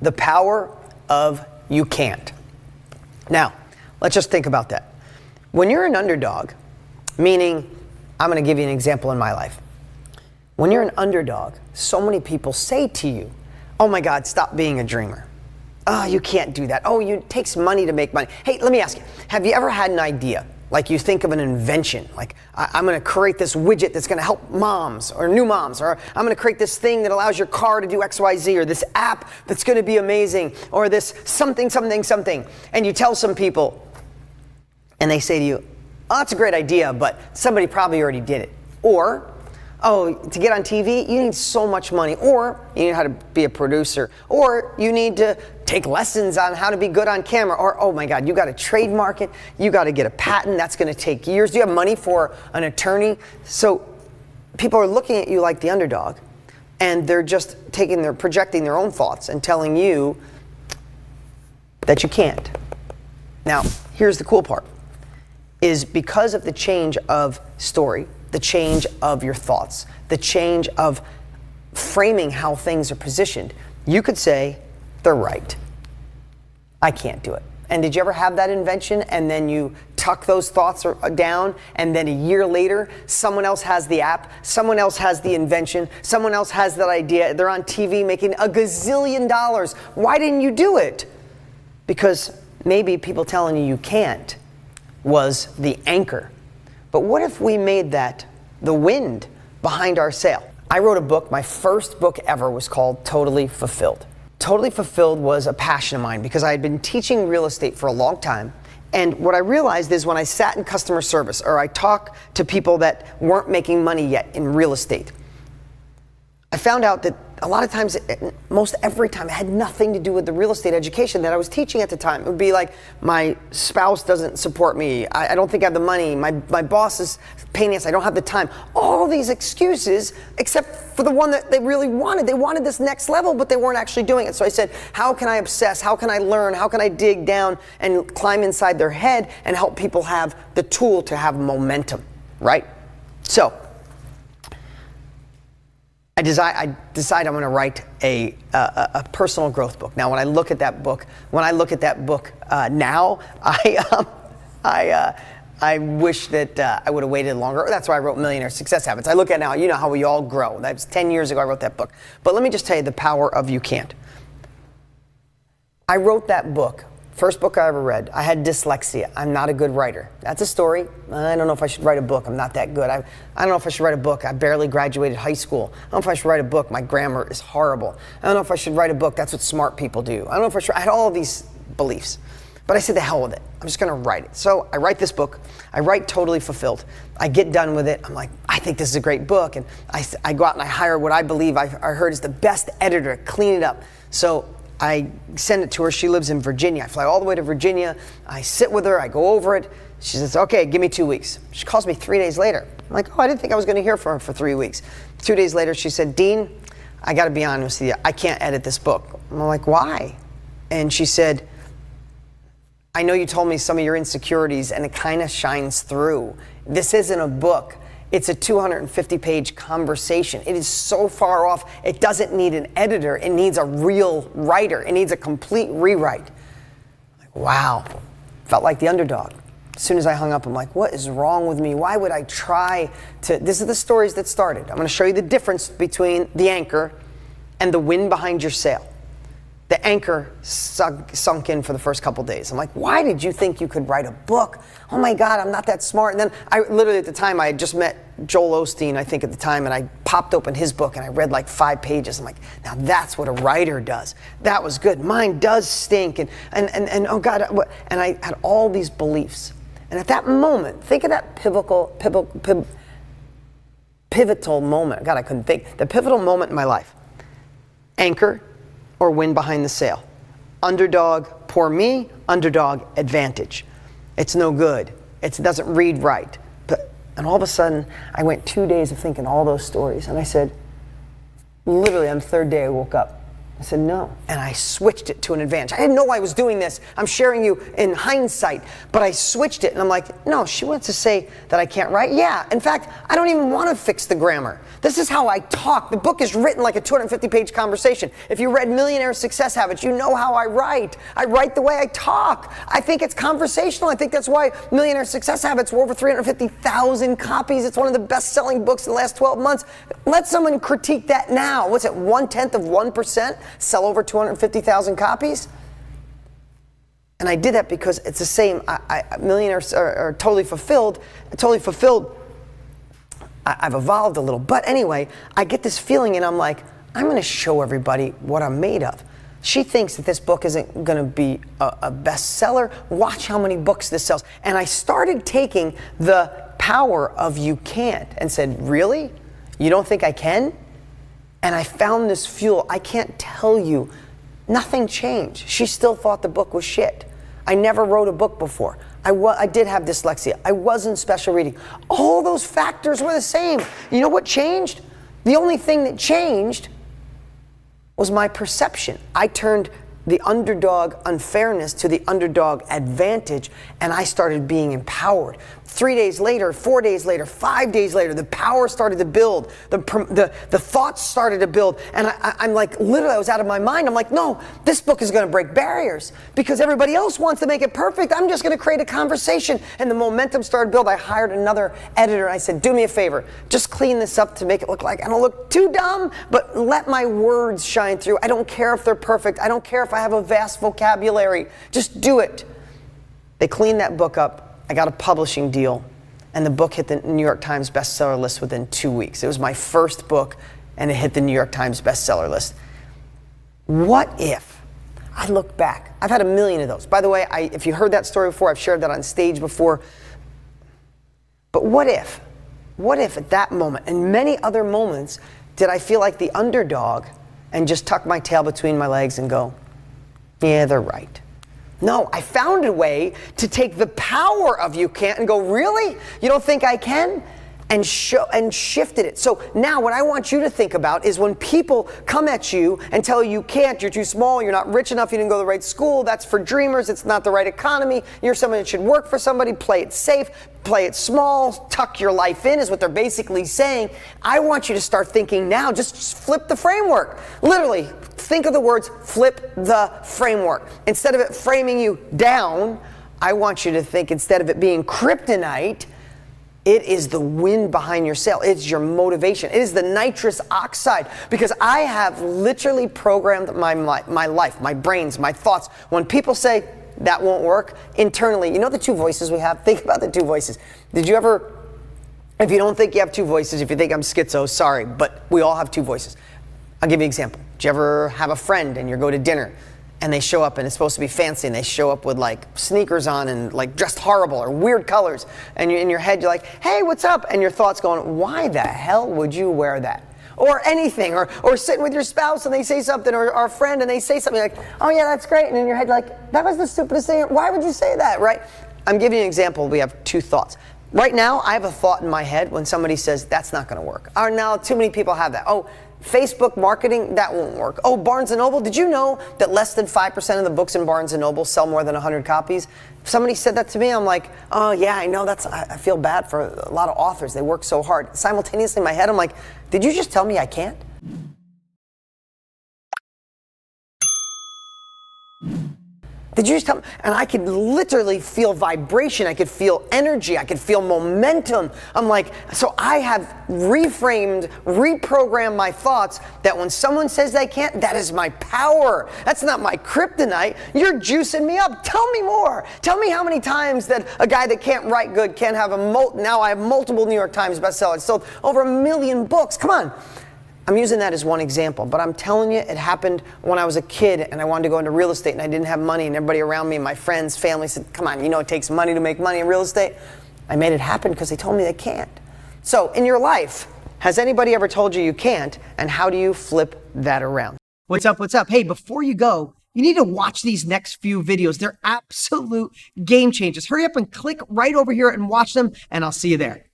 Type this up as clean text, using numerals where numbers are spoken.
The power of you can't. Now, let's just think about that. When you're an underdog, meaning, I'm going to give you an example in my life. When you're an underdog, so many people say to you, oh my God, stop being a dreamer. Oh, you can't do that. Oh, it takes money to make money. Hey, let me ask you, have you ever had an idea? Like you think of an invention, like I'm going to create this widget that's going to help moms or new moms, or I'm going to create this thing that allows your car to do X, Y, Z, or this app that's going to be amazing, or this something, something, something. And you tell some people, and they say to you, oh, that's a great idea, but somebody probably already did it. Or, oh, to get on TV, you need so much money. Or you need how to be a producer. Or you need to take lessons on how to be good on camera. Or, oh my God, you got to trademark it. You got to get a patent. That's going to take years. Do you have money for an attorney? So people are looking at you like the underdog, and they're just projecting their own thoughts and telling you that you can't. Now, here's the cool part, is because of the change of story, the change of your thoughts, the change of framing how things are positioned, you could say, they're right. I can't do it. And did you ever have that invention and then you tuck those thoughts down, and then a year later, someone else has the app, someone else has the invention, someone else has that idea, they're on TV making $1 gazillion. Why didn't you do it? Because maybe people telling you can't was the anchor. But what if we made that the wind behind our sail? I wrote a book. My first book ever was called Totally Fulfilled. Totally Fulfilled was a passion of mine because I had been teaching real estate for a long time. And what I realized is when I sat in customer service or I talked to people that weren't making money yet in real estate, I found out that a lot of times, most every time, it had nothing to do with the real estate education that I was teaching at the time. It would be like, my spouse doesn't support me, I don't think I have the money, my boss is paying us, I don't have the time. All these excuses, except for the one that they really wanted. They wanted this next level, but they weren't actually doing it. So I said, how can I obsess? How can I learn? How can I dig down and climb inside their head and help people have the tool to have momentum, right? So I decide I'm going to write a personal growth book. Now, when I look at that book, now, I wish that I would have waited longer. That's why I wrote Millionaire Success Habits. I look at now, you know how we all grow. That was 10 years ago I wrote that book. But let me just tell you the power of you can't. I wrote that book. First book I ever read. I had dyslexia. I'm not a good writer. That's a story. I don't know if I should write a book. I'm not that good. I don't know if I should write a book. I barely graduated high school. I don't know if I should write a book. My grammar is horrible. I don't know if I should write a book. That's what smart people do. I don't know if I should. I had all of these beliefs. But I said, the hell with it. I'm just going to write it. So I write this book. I write Totally Fulfilled. I get done with it. I'm like, I think this is a great book. And I go out and I hire what I believe I heard is the best editor to clean it up. So I send it to her. She lives in Virginia. I fly all the way to Virginia. I sit with her. I go over it. She says, okay, give me 2 weeks. She calls me 3 days later. I'm like, oh, I didn't think I was going to hear from her for 3 weeks. 2 days later, she said, Dean, I got to be honest with you. I can't edit this book. I'm like, why? And she said, I know you told me some of your insecurities, and it kind of shines through. This isn't a book. It's a 250-page conversation. It is so far off, it doesn't need an editor. It needs a real writer. It needs a complete rewrite. Like, wow. Felt like the underdog. As soon as I hung up, I'm like, what is wrong with me? Why would I try to... This is the stories that started. I'm going to show you the difference between the anchor and the wind behind your sail. The anchor sunk in for the first couple days. I'm like, why did you think you could write a book? Oh my God, I'm not that smart. And then I literally at the time, I had just met Joel Osteen, I think at the time, and I popped open his book and I read like 5 pages. I'm like, now that's what a writer does. That was good. Mine does stink. And oh God, and I had all these beliefs. And at that moment, think of that pivotal moment. God, I couldn't think. The pivotal moment in my life. Anchor or wind behind the sail. Underdog, poor me. Underdog, advantage. It's no good. It doesn't read right. And all of a sudden, I went 2 days of thinking all those stories. And I said, literally on the third day I woke up. I said, no. And I switched it to an advantage. I didn't know I was doing this. I'm sharing you in hindsight, but I switched it and I'm like, no, she wants to say that I can't write. Yeah, in fact, I don't even want to fix the grammar. This is how I talk. The book is written like a 250-page conversation. If you read Millionaire Success Habits, you know how I write. I write the way I talk. I think it's conversational. I think that's why Millionaire Success Habits were over 350,000 copies. It's one of the best-selling books in the last 12 months. Let someone critique that now. What's it, 1/10% sell over 250,000 copies? And I did that because it's the same. Millionaires are totally fulfilled. I've evolved a little. But anyway, I get this feeling and I'm like, I'm going to show everybody what I'm made of. She thinks that this book isn't going to be a bestseller. Watch how many books this sells. And I started taking the power of you can't and said, really? You don't think I can? And I found this fuel. I can't tell you. Nothing changed. She still thought the book was shit. I never wrote a book before. I did have dyslexia. I wasn't special reading. All those factors were the same. You know what changed? The only thing that changed was my perception. I turned the underdog unfairness to the underdog advantage, and I started being empowered. 3 days later, 4 days later, 5 days later, the power started to build. The thoughts started to build. And I'm like, literally, I was out of my mind. I'm like, no, this book is going to break barriers because everybody else wants to make it perfect. I'm just going to create a conversation. And the momentum started to build. I hired another editor. And I said, do me a favor. Just clean this up to make it look like I don't look too dumb, but let my words shine through. I don't care if they're perfect. I don't care if I have a vast vocabulary. Just do it. They cleaned that book up. I got a publishing deal, and the book hit the New York Times bestseller list within 2 weeks. It was my first book, and it hit the New York Times bestseller list. What if I look back? I've had a million of those. By the way, if you heard that story before, I've shared that on stage before. But what if at that moment, and many other moments, did I feel like the underdog and just tuck my tail between my legs and go, yeah, they're right. No, I found a way to take the power of you can't and go, really? You don't think I can? And shifted it. So now what I want you to think about is when people come at you and tell you can't, you're too small, you're not rich enough, you didn't go to the right school, that's for dreamers, it's not the right economy, you're someone that should work for somebody, play it safe, play it small, tuck your life in is what they're basically saying. I want you to start thinking now, just flip the framework. Literally, think of the words, flip the framework. Instead of it framing you down, I want you to think instead of it being kryptonite, it is the wind behind your sail. It's your motivation. It is the nitrous oxide. Because I have literally programmed my life, my brains, my thoughts. When people say that won't work, internally, you know the two voices we have? Think about the two voices. Did you ever, if you don't think you have two voices, if you think I'm schizo, sorry, but we all have two voices. I'll give you an example. Did you ever have a friend and you go to dinner and they show up and it's supposed to be fancy and they show up with like sneakers on and like dressed horrible or weird colors, and in your head you're like, hey, what's up? And your thoughts going, why the hell would you wear that? Or anything, or sitting with your spouse and they say something, or a friend and they say something like, oh yeah, that's great, and in your head you're like, that was the stupidest thing, why would you say that, right? I'm giving you an example. We have two thoughts. Right now, I have a thought in my head when somebody says, that's not gonna work. Or now, too many people have that. Oh, Facebook marketing, that won't work. Oh, Barnes & Noble, did you know that less than 5% of the books in Barnes & Noble sell more than 100 copies? If somebody said that to me, I'm like, oh yeah, I know, I feel bad for a lot of authors. They work so hard. Simultaneously in my head, I'm like, did you just tell me I can't? Did you just tell me? And I could literally feel vibration. I could feel energy. I could feel momentum. I'm like, so I have reprogrammed my thoughts that when someone says they can't, that is my power. That's not my kryptonite. You're juicing me up. Tell me more. Tell me how many times that a guy that can't write good can have now I have multiple New York Times bestsellers, sold over 1 million books. Come on. I'm using that as one example, but I'm telling you, it happened when I was a kid and I wanted to go into real estate and I didn't have money, and everybody around me, my friends, family said, come on, you know it takes money to make money in real estate. I made it happen because they told me they can't. So in your life, has anybody ever told you you can't, and how do you flip that around? What's up? What's up? Hey, before you go, you need to watch these next few videos. They're absolute game changers. Hurry up and click right over here and watch them, and I'll see you there.